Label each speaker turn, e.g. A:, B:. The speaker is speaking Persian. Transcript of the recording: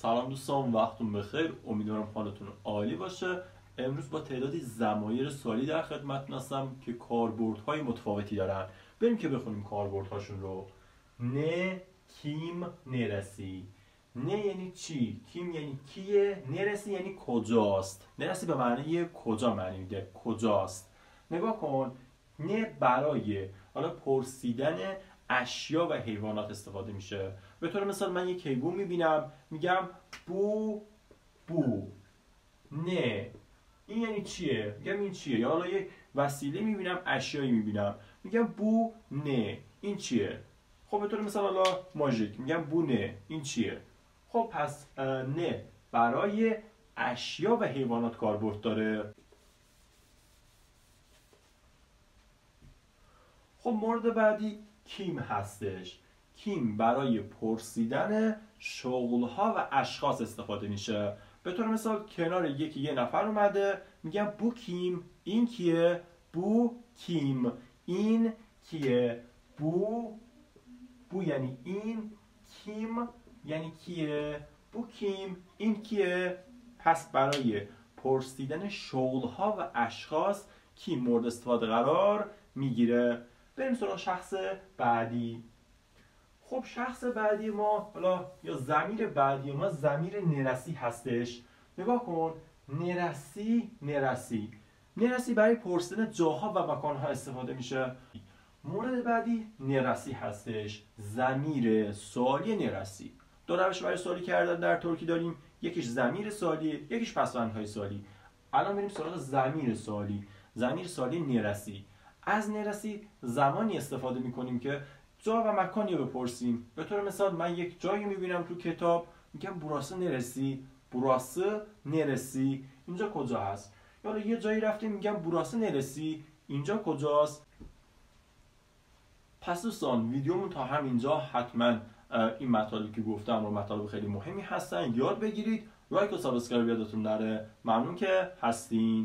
A: سلام دوستان، وقتتون بخیر. امیدوارم حالتون عالی باشه. امروز با تعدادی ضمایر سوالی در خدمتتون هستم که کاربردهای متفاوتی دارن. بریم که بخونیم کاربردهاشون رو. نه، کیم، نرسی. نه یعنی چی؟ کیم یعنی کیه؟ نرسی یعنی کجاست. نرسی به معنی کجا معنی میده، کجاست. نگاه کن، نه برای حالا پرسیدن اشیا و حیوانات استفاده میشه. به طور مثال من یک حیوان میبینم میگم بو بو. نه این یعنی چیه؟ میگم این چیه؟ یا حالا یک وسیله میبینم، اشیایی میبینم میگم بو نه این چیه؟ خب به طور مثال حالا ماژیک میگم بو نه این چیه؟ خب پس نه برای اشیا و حیوانات کاربرد داره. خب مورد بعدی کیم هستش. کیم برای پرسیدن شغلها و اشخاص استفاده میشه. به طور مثال کنار یه نفر اومده میگم بو کیم این کیه؟ بو کیم این کیه؟ بو یعنی این، کیم یعنی کیه؟ بو کیم این کیه؟ پس برای پرسیدن شغلها و اشخاص کیم مورد استفاده قرار میگیره. بریم سراغ شخص بعدی. خب شخص بعدی ما حالا یا ضمیر بعدی ما ضمیر نرسی هستش. نگاه کن، نرسی برای پرسیدن جاها و مکانها استفاده میشه. مورد بعدی نرسی هستش، ضمیر سوالی نرسی. دو روش برای سوالی کردن در ترکی داریم، یکیش ضمیر سوالی، یکیش پسوندهای سوالی. الان بریم سراغ ضمیر سوالی. ضمیر سوالی نرسی. از نرسی زمانی استفاده میکنیم که جا و مکانی رو بپرسیم. به طور مثال من یک جایی میبینم تو کتاب میگم burası نرسی اینجا کجا هست؟ یا یه جایی رفتیم میگم burası نرسی اینجا کجاست؟ پس دوستان ویدیومون تا همینجا. حتما این مطالبی که گفتم رو مطالب خیلی مهمی هستن، یاد بگیرید. لایک و سابسکرایب یادتون نره. ممنون که هستین.